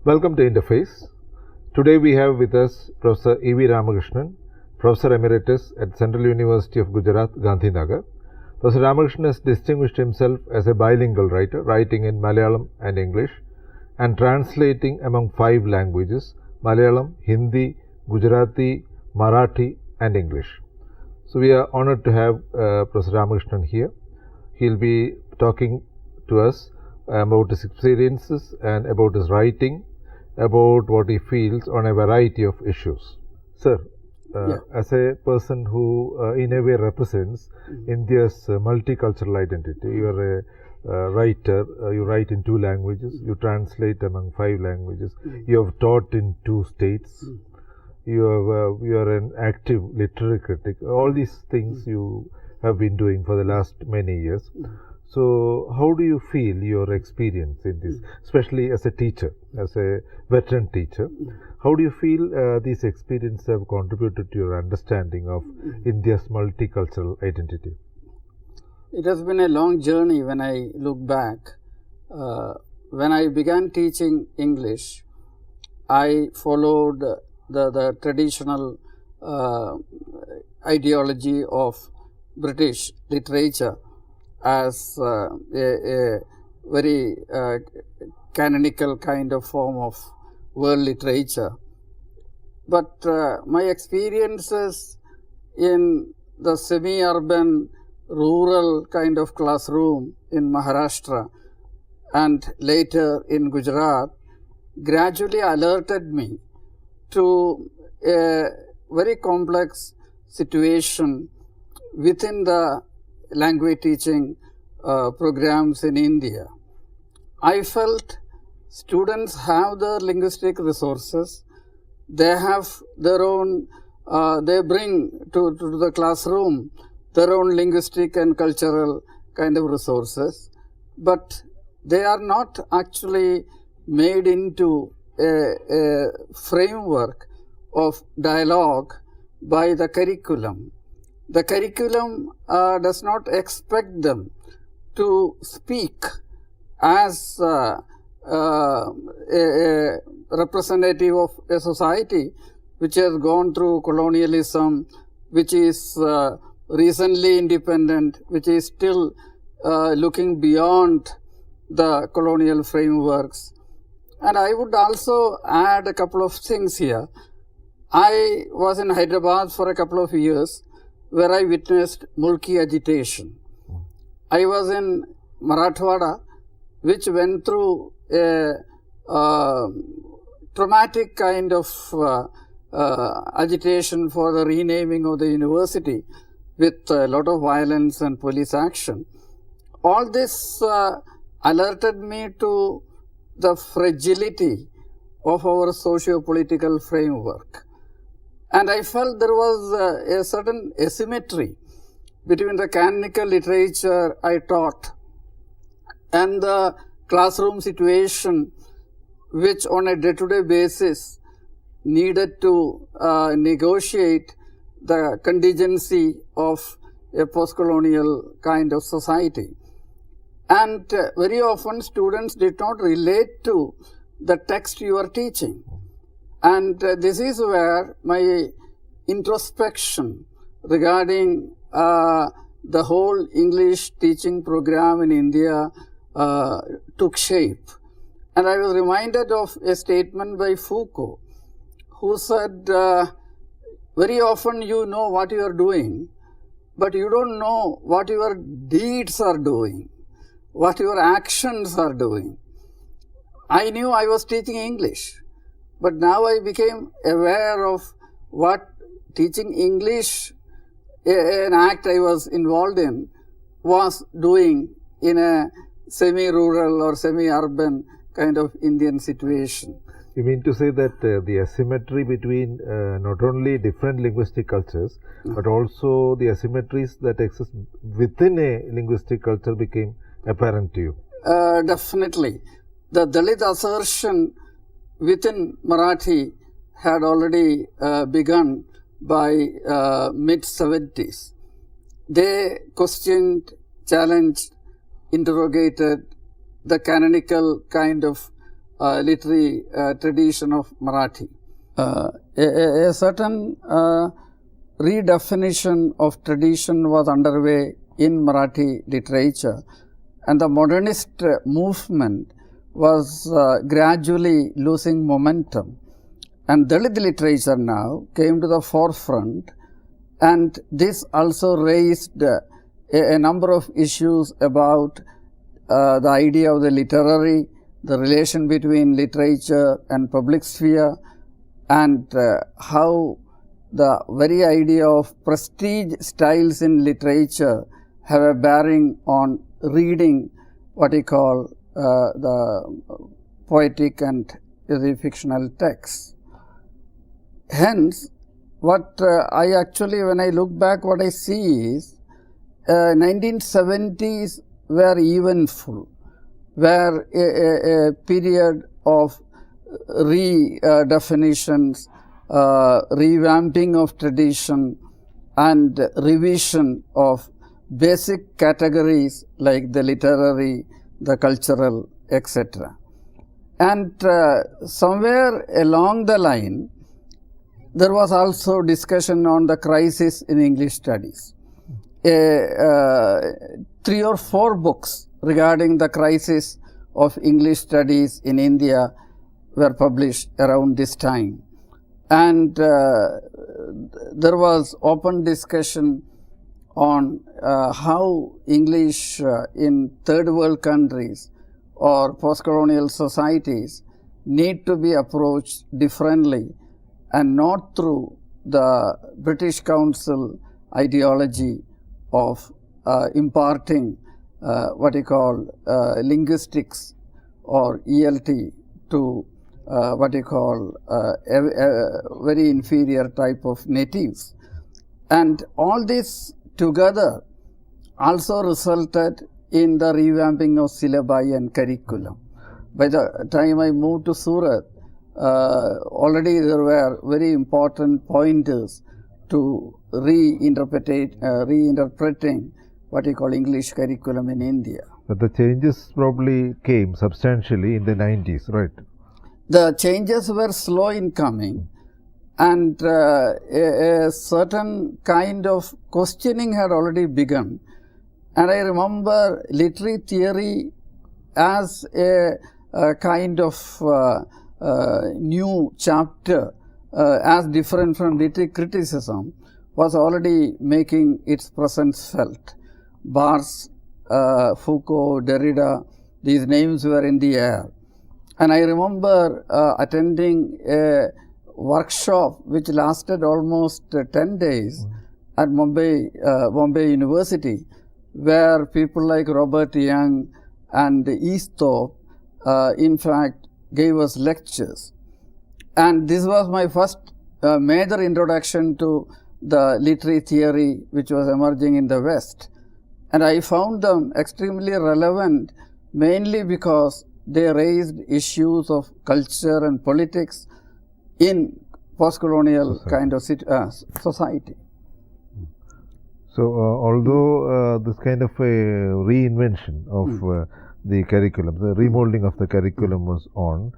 Welcome to Interface. Today we have with us Professor E.V. Ramakrishnan, Professor Emeritus at Central University of Gujarat, Gandhinagar. Professor Ramakrishnan has distinguished himself as a bilingual writer, writing in Malayalam and English, and translating among 5 languages: Malayalam, Hindi, Gujarati, Marathi, and English. So we are honored to have Professor Ramakrishnan here. He'll be talking to us about his experiences and about his writing, about what he feels on a variety of issues. Sir, as a person who in a way represents India's multicultural identity, you are a writer, you write in 2 languages, you translate among 5 languages, you have taught in 2 states, you are an active literary critic. All these things you have been doing for the last many years. So how do you feel your experience in this, especially as a teacher, as a veteran teacher? How do you feel these experiences have contributed to your understanding of India's multicultural identity? It has been a long journey when I look back. When I began teaching English, I followed the traditional ideology of British literature as a very canonical kind of form of world literature. But my experiences in the semi-urban, rural kind of classroom in Maharashtra and later in Gujarat gradually alerted me to a very complex situation within the language teaching programs in India. I felt students have their linguistic resources. They have their own, they bring to the classroom their own linguistic and cultural kind of resources, but they are not actually made into a framework of dialogue by the curriculum. The curriculum does not expect them to speak as a representative of a society which has gone through colonialism, which is recently independent, which is still looking beyond the colonial frameworks. And I would also add a couple of things here. I was in Hyderabad for a couple of years, where I witnessed Mulki agitation. I was in Marathwada, which went through a traumatic kind of agitation for the renaming of the university with a lot of violence and police action. All this alerted me to the fragility of our socio-political framework. And I felt there was a certain asymmetry between the canonical literature I taught and the classroom situation, which on a day-to-day basis needed to negotiate the contingency of a post-colonial kind of society. And very often students did not relate to the text you are teaching. And this is where my introspection regarding the whole English teaching program in India took shape. And I was reminded of a statement by Foucault, who said, very often you know what you are doing, but you don't know what your deeds are doing, what your actions are doing. I knew I was teaching English, but now I became aware of what teaching English, an act I was involved in, was doing in a semi-rural or semi-urban kind of Indian situation. You mean to say that the asymmetry between not only different linguistic cultures, but also the asymmetries that exist within a linguistic culture became apparent to you? Definitely. The Dalit assertion within Marathi had already begun by mid-70s. They questioned, challenged, interrogated the canonical kind of literary tradition of Marathi. A certain redefinition of tradition was underway in Marathi literature, and the modernist movement was gradually losing momentum. And Dalit literature now came to the forefront, and this also raised a number of issues about the idea of the literary, the relation between literature and public sphere, and how the very idea of prestige styles in literature have a bearing on reading what we call the poetic and fictional texts. Hence, what I actually, when I look back, what I see is 1970s were eventful, were a period of redefinitions, revamping of tradition, and revision of basic categories like the literary, the cultural, etc. And somewhere along the line, there was also discussion on the crisis in English studies. 3 or 4 books regarding the crisis of English studies in India were published around this time. And there was open discussion on how English in third world countries or post-colonial societies need to be approached differently, and not through the British Council ideology of imparting what we call linguistics or ELT to what we call a very inferior type of natives. And all this together also resulted in the revamping of syllabi and curriculum. By the time I moved to Surat, already there were very important pointers to reinterpreting what we call English curriculum in India. But the changes probably came substantially in the 90s, right? The changes were slow in coming, and a certain kind of questioning had already begun. And I remember literary theory as a kind of new chapter, as different from literary criticism, was already making its presence felt. Barthes, Foucault, Derrida, these names were in the air. And I remember attending a workshop which lasted almost 10 days at Bombay University, where people like Robert Young and Easthorpe, in fact, gave us lectures. And this was my first major introduction to the literary theory which was emerging in the West. And I found them extremely relevant, mainly because they raised issues of culture and politics in post-colonial kind of society. So, although this kind of a reinvention of the curriculum, the remolding of the curriculum was on,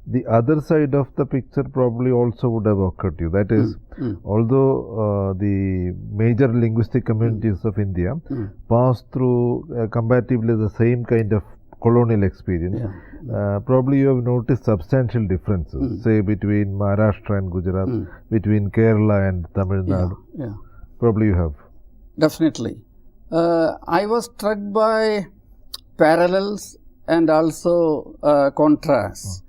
the other side of the picture probably also would have occurred to you. That is, although the major linguistic communities of India passed through comparatively the same kind of colonial experience, probably you have noticed substantial differences, say between Maharashtra and Gujarat, between Kerala and Tamil Nadu. Probably you have. Definitely. I was struck by parallels and also contrasts.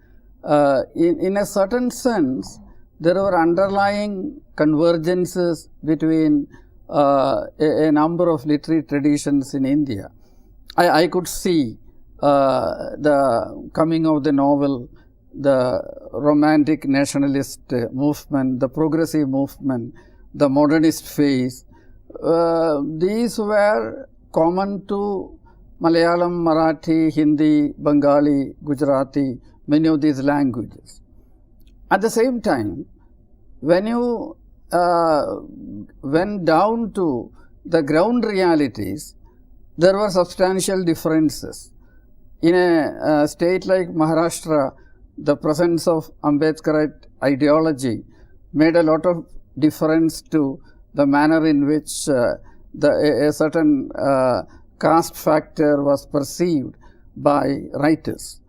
In a certain sense, there were underlying convergences between a number of literary traditions in India. I could see the coming of the novel, the romantic nationalist movement, the progressive movement, the modernist phase. These were common to Malayalam, Marathi, Hindi, Bengali, Gujarati, many of these languages. At the same time, when you went down to the ground realities, there were substantial differences. In a state like Maharashtra, the presence of Ambedkarite ideology made a lot of difference to the manner in which a certain caste factor was perceived by writers.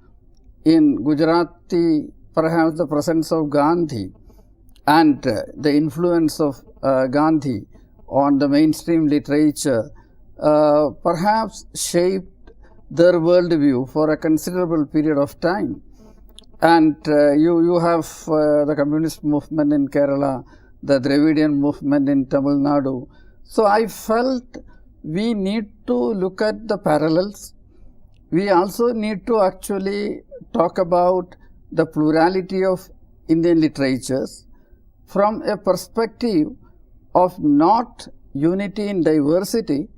In Gujarati, perhaps the presence of Gandhi and the influence of Gandhi on the mainstream literature perhaps shaped their worldview for a considerable period of time. And you have the communist movement in Kerala, the Dravidian movement in Tamil Nadu. So I felt we need to look at the parallels. We also need to actually talk about the plurality of Indian literatures from a perspective of not unity in diversity,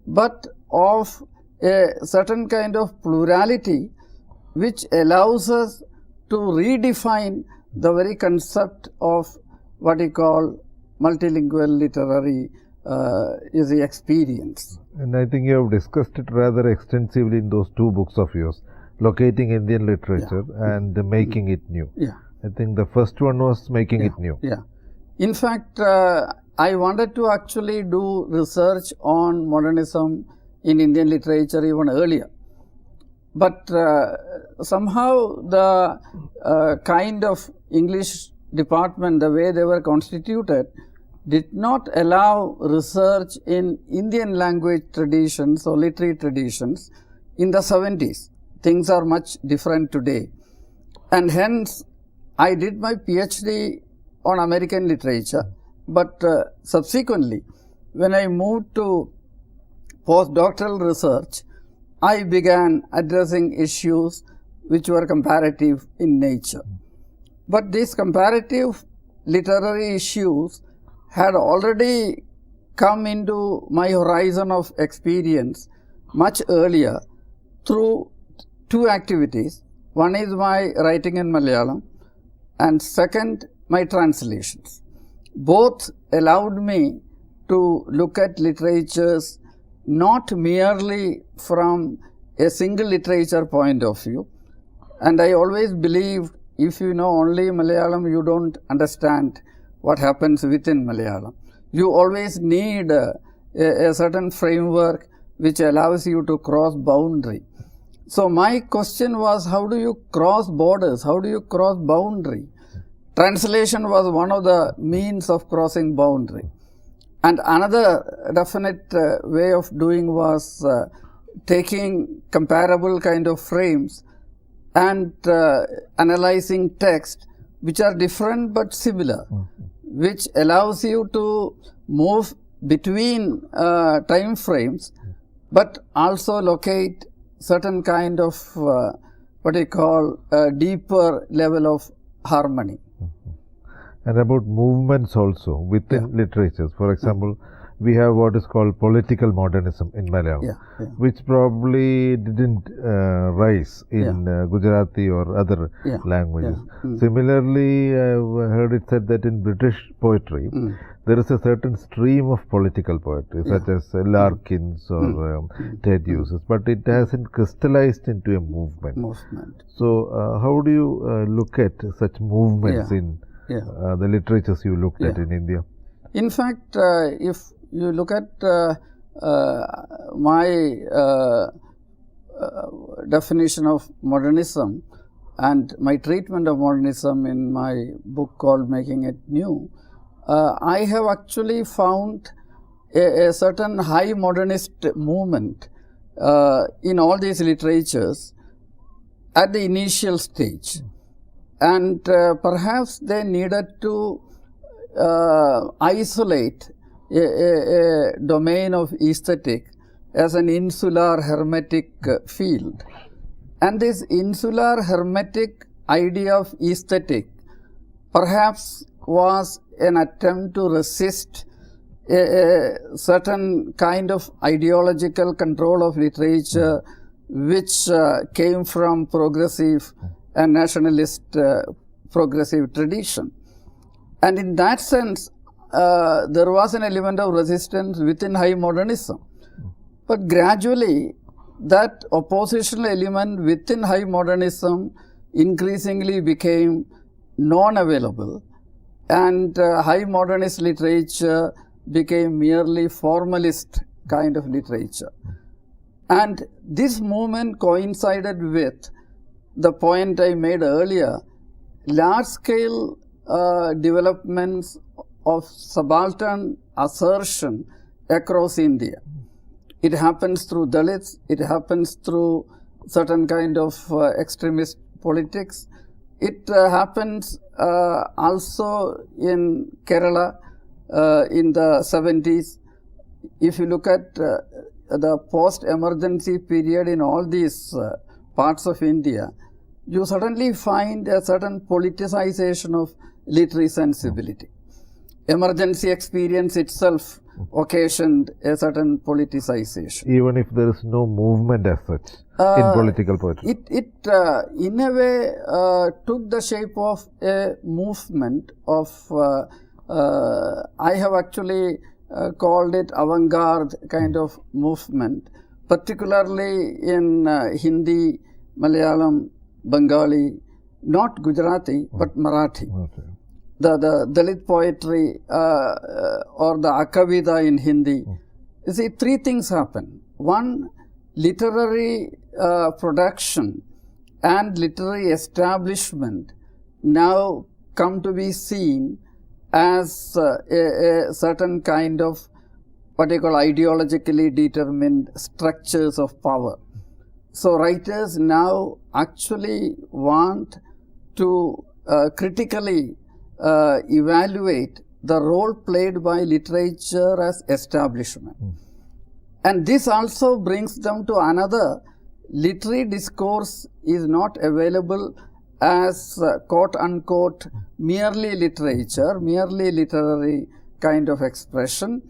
but of a certain kind of plurality which allows us to redefine the very concept of what we call multilingual literary experience. And I think you have discussed it rather extensively in those two books of yours, Locating Indian Literature and Making It New. I think the first one was Making It New. In fact, I wanted to actually do research on modernism in Indian literature even earlier. But somehow the kind of English department, the way they were constituted, did not allow research in Indian language traditions or literary traditions in the 70s. Things are much different today. And hence, I did my PhD on American literature, but subsequently, when I moved to postdoctoral research, I began addressing issues which were comparative in nature. But these comparative literary issues had already come into my horizon of experience much earlier through two activities. One is my writing in Malayalam, and second, my translations. Both allowed me to look at literatures not merely from a single literature point of view. And I always believed if you know only Malayalam, you don't understand what happens within Malayalam. You always need a certain framework which allows you to cross boundary. So my question was, how do you cross borders? How do you cross boundary? Translation was one of the means of crossing boundary. And another definite way of doing was taking comparable kind of frames and analyzing text which are different but similar, which allows you to move between time frames, but also locate certain kind of what we call a deeper level of harmony. And about movements also within literatures. For example, we have what is called political modernism in Malayalam, which probably didn't rise in Gujarati or other languages. Similarly, I've heard it said that in British poetry, there is a certain stream of political poetry, such as Larkin's or Ted Hughes's, but it hasn't crystallized into a movement. So, how do you look at such movements in the literatures you looked at in India? In fact, if you look at my definition of modernism and my treatment of modernism in my book called Making It New, I have actually found a certain high modernist movement in all these literatures at the initial stage. And perhaps they needed to isolate a domain of aesthetic as an insular hermetic field. And this insular hermetic idea of aesthetic perhaps was an attempt to resist a certain kind of ideological control of literature which came from progressive and nationalist progressive tradition. And in that sense, there was an element of resistance within high modernism. But gradually, that oppositional element within high modernism increasingly became non-available, and high modernist literature became merely formalist kind of literature. And this movement coincided with the point I made earlier, large-scale developments of subaltern assertion across India. It happens through Dalits, it happens through certain kind of extremist politics. It happens also in Kerala in the 70s. If you look at the post-emergency period in all these parts of India, you suddenly find a certain politicization of literary sensibility. Emergency experience itself occasioned a certain politicization. Even if there is no movement as such in political poetry. It in a way took the shape of a movement of, I have actually called it avant-garde kind of movement, particularly in Hindi, Malayalam, Bengali, not Gujarati, but Marathi. Okay. The Dalit poetry or the Akavida in Hindi. You see, three things happen. One, literary production and literary establishment now come to be seen as a certain kind of what I call ideologically determined structures of power. So writers now actually want to critically evaluate the role played by literature as establishment. And this also brings them to another, literary discourse is not available as quote unquote merely literature, merely literary kind of expression.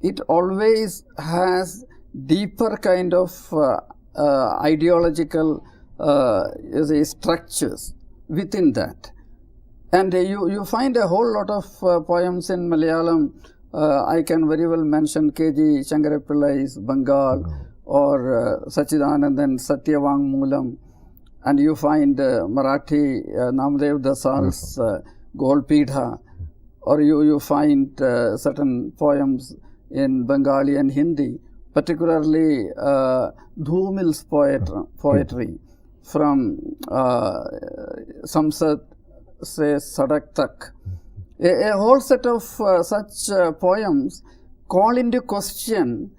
It always has deeper kind of ideological structures within that. And you find a whole lot of poems in Malayalam. I can very well mention K.G. Shankarapillai's Bengal or Sachidanandan Satyavangmulam. And you find Marathi Namdev Dasal's Golpidha, or you find certain poems in Bengali and Hindi, particularly Dhumil's poetry from Samsad Se Sadak Tak. A whole set of such poems call into question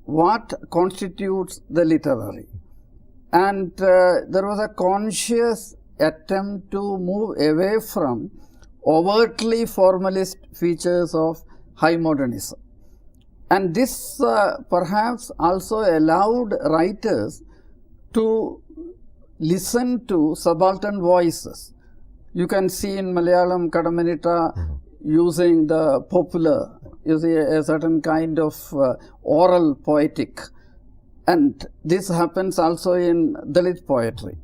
what constitutes the literary. And there was a conscious attempt to move away from overtly formalist features of high modernism. And this perhaps also allowed writers to listen to subaltern voices. You can see in Malayalam Kadaminita using the popular, you see a certain kind of oral poetic. And this happens also in Dalit poetry.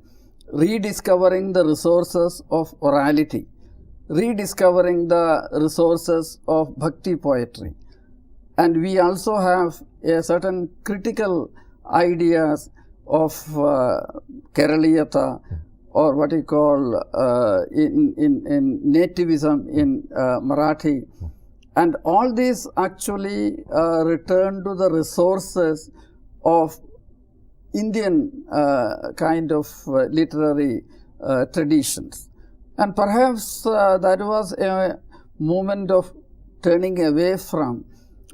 Rediscovering the resources of orality, rediscovering the resources of bhakti poetry. And we also have a certain critical ideas of Keraliyata, or what you call in Nativism in Marathi. And all these actually return to the resources of Indian kind of literary traditions. And perhaps that was a moment of turning away from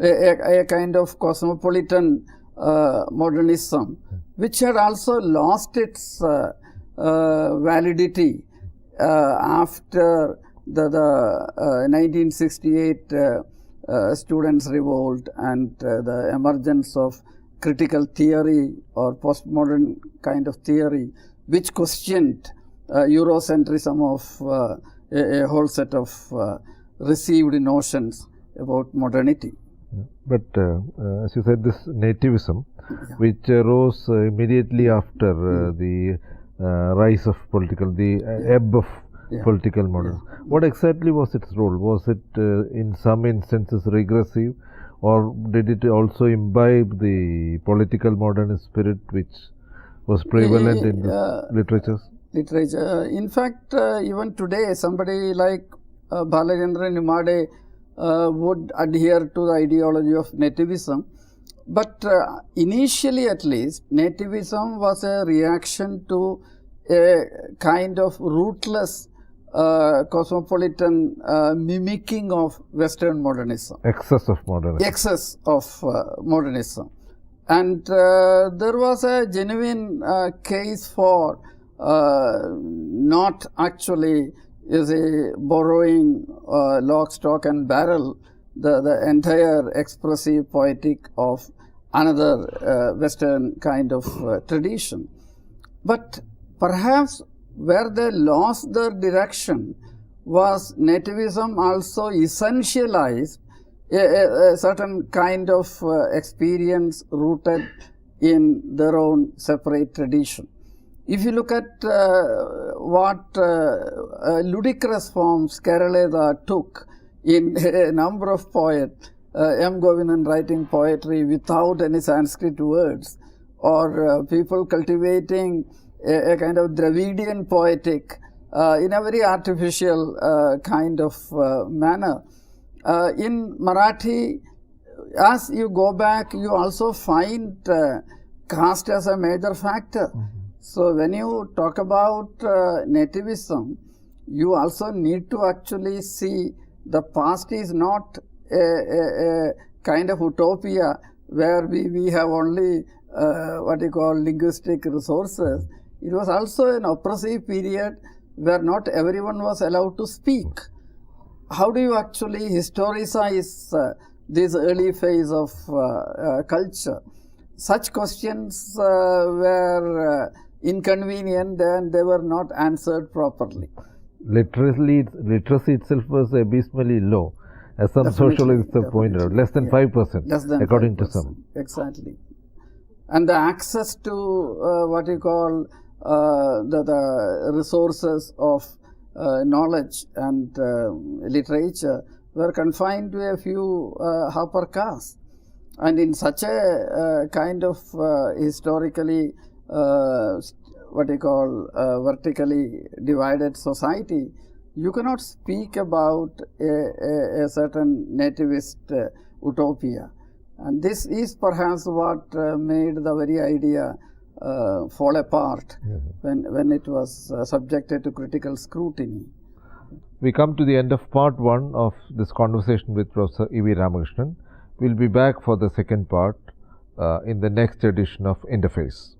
a kind of cosmopolitan modernism, which had also lost its validity after the 1968 students' revolt and the emergence of critical theory or postmodern kind of theory, which questioned Eurocentrism of a whole set of received notions about modernity. But as you said, this nativism, which rose immediately after the rise of the ebb of political modernism. What exactly was its role? Was it in some instances regressive, or did it also imbibe the political modernist spirit which was prevalent in the literatures? literature. In fact, even today, somebody like Balachandran Nimade would adhere to the ideology of Nativism. But initially, at least, Nativism was a reaction to a kind of rootless cosmopolitan mimicking of Western modernism. Excess of modernism. Excess of modernism. And there was a genuine case for not actually borrowing lock, stock and barrel the entire expressive poetic of another Western kind of tradition. But perhaps where they lost their direction was Nativism also essentialized a certain kind of experience rooted in their own separate tradition. If you look at what ludicrous forms Kerala took in a number of poets, M. Govindan writing poetry without any Sanskrit words, or people cultivating a kind of Dravidian poetic in a very artificial kind of manner. In Marathi, as you go back, you also find caste as a major factor. So when you talk about nativism, you also need to actually see the past is not a kind of utopia where we have only what you call linguistic resources. It was also an oppressive period where not everyone was allowed to speak. How do you actually historicize this early phase of culture? Such questions were inconvenient and they were not answered properly. Literacy itself was abysmally low, as some sociologists have pointed out, less than 5%, according to some. Exactly. And the access to what you call the resources of knowledge and literature were confined to a few upper castes. And in such a kind of historically what you call vertically divided society, you cannot speak about a certain nativist utopia. And this is perhaps what made the very idea fall apart when it was subjected to critical scrutiny. We come to the end of part 1 of this conversation with Professor E.V. Ramakrishnan. We will be back for the second part in the next edition of Interface.